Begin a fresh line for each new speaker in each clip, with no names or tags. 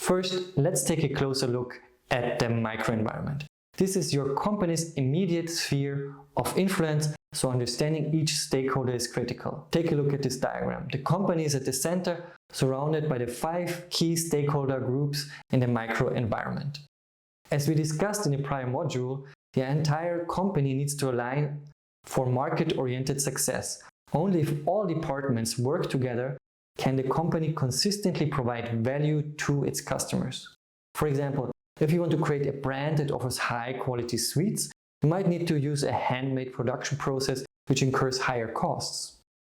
First, let's take a closer look at the microenvironment. This is your company's immediate sphere of influence, so understanding each stakeholder is critical. Take a look at this diagram. The company is at the center, surrounded by the 5 key stakeholder groups in the microenvironment. As we discussed in the prior module, the entire company needs to align for market-oriented success. Only if all departments work together can the company consistently provide value to its customers. For example, if you want to create a brand that offers high-quality sweets, you might need to use a handmade production process which incurs higher costs.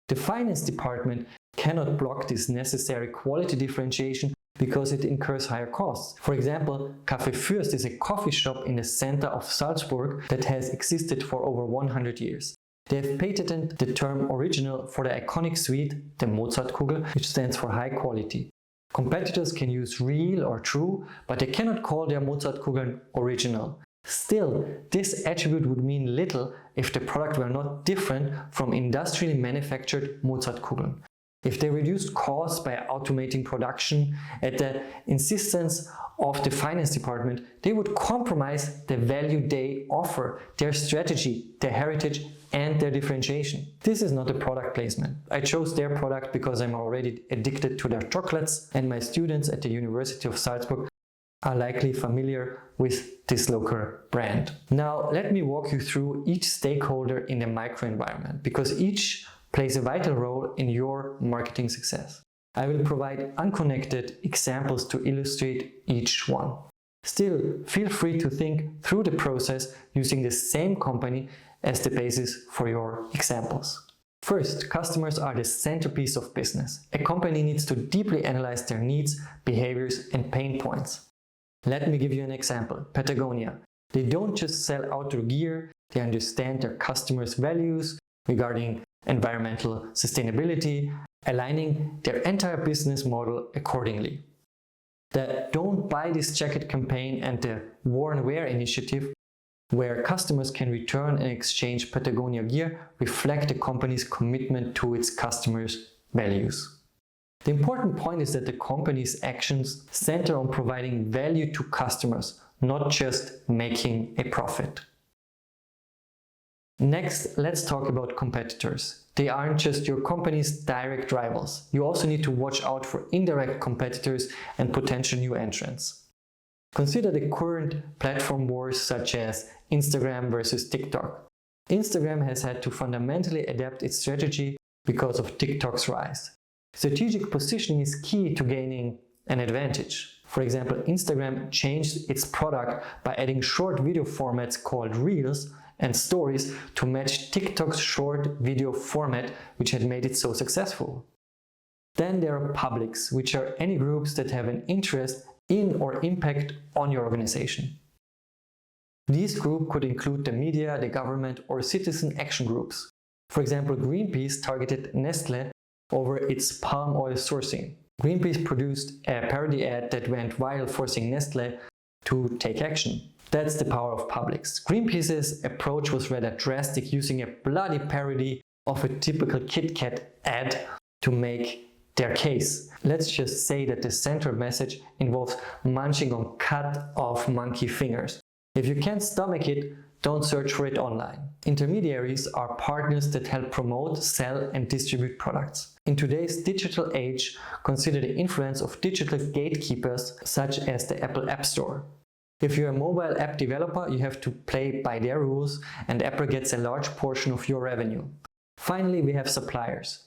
The finance department cannot block this necessary quality differentiation because it incurs higher costs. For example, Café Fürst is a coffee shop in the center of Salzburg that has existed for over 100 years. They have patented the term original for the iconic sweet, the Mozartkugel, which stands for high quality. Competitors can use real or true, but they cannot call their Mozartkugel original. Still, this attribute would mean little if the product were not different from industrially manufactured Mozartkugeln. If they reduced costs by automating production at the insistence of the finance department, they would compromise the value they offer, their strategy, their heritage, and their differentiation. This is not a product placement. I chose their product because I'm already addicted to their chocolates, and my students at the University of Salzburg are likely familiar with this local brand. Now, let me walk you through each stakeholder in the microenvironment, because each plays a vital role in your marketing success. I will provide unconnected examples to illustrate each one. Still, feel free to think through the process using the same company as the basis for your examples. First, customers are the centerpiece of business. A company needs to deeply analyze their needs, behaviors, and pain points. Let me give you an example. Patagonia. They don't just sell outdoor gear, they understand their customers' values regarding environmental sustainability, aligning their entire business model accordingly. The Don't Buy This Jacket campaign and the Worn Wear initiative, where customers can return and exchange Patagonia gear, reflect the company's commitment to its customers' values. The important point is that the company's actions center on providing value to customers, not just making a profit. Next, let's talk about competitors. They aren't just your company's direct rivals. You also need to watch out for indirect competitors and potential new entrants. Consider the current platform wars such as Instagram versus TikTok. Instagram has had to fundamentally adapt its strategy because of TikTok's rise. Strategic positioning is key to gaining an advantage. For example, Instagram changed its product by adding short video formats called Reels and Stories to match TikTok's short video format, which had made it so successful. Then there are publics, which are any groups that have an interest in or impact on your organization. These groups could include the media, the government, or citizen action groups. For example, Greenpeace targeted Nestlé over its palm oil sourcing. Greenpeace produced a parody ad that went viral, forcing Nestlé to take action. That's the power of publics. Greenpeace's approach was rather drastic, using a bloody parody of a typical Kit Kat ad to make their case. Let's just say that the central message involves munching on cut-off monkey fingers. If you can't stomach it, don't search for it online. Intermediaries are partners that help promote, sell, and distribute products. In today's digital age, consider the influence of digital gatekeepers such as the Apple App Store. If you're a mobile app developer, you have to play by their rules, and Apple gets a large portion of your revenue. Finally, we have suppliers.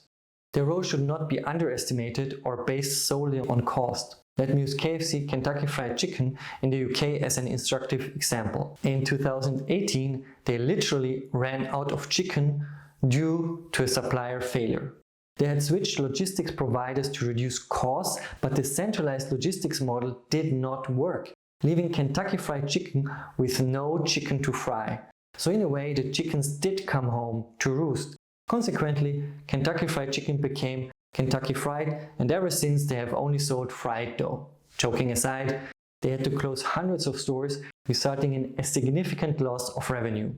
Their role should not be underestimated or based solely on cost. Let me use KFC, Kentucky Fried Chicken, in the UK as an instructive example. In 2018, they literally ran out of chicken due to a supplier failure. They had switched logistics providers to reduce costs, but the centralized logistics model did not work, leaving Kentucky Fried Chicken with no chicken to fry. So in a way, the chickens did come home to roost. Consequently, Kentucky Fried Chicken became Kentucky Fried, and ever since they have only sold fried dough. Joking aside, they had to close hundreds of stores, resulting in a significant loss of revenue.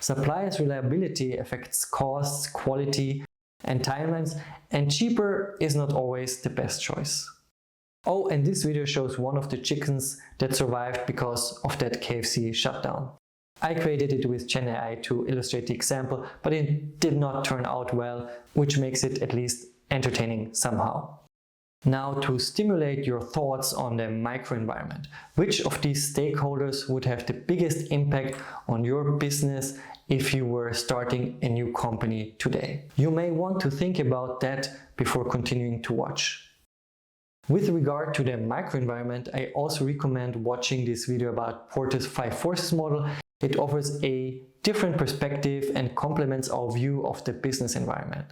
Suppliers' reliability affects costs, quality, and timelines, and cheaper is not always the best choice. Oh, and this video shows one of the chickens that survived because of that KFC shutdown. I created it with Gen AI to illustrate the example, but it did not turn out well, which makes it at least entertaining somehow. Now, to stimulate your thoughts on the microenvironment, which of these stakeholders would have the biggest impact on your business if you were starting a new company today? You may want to think about that before continuing to watch. With regard to the microenvironment, I also recommend watching this video about Porter's 5 forces model. It offers a different perspective and complements our view of the business environment.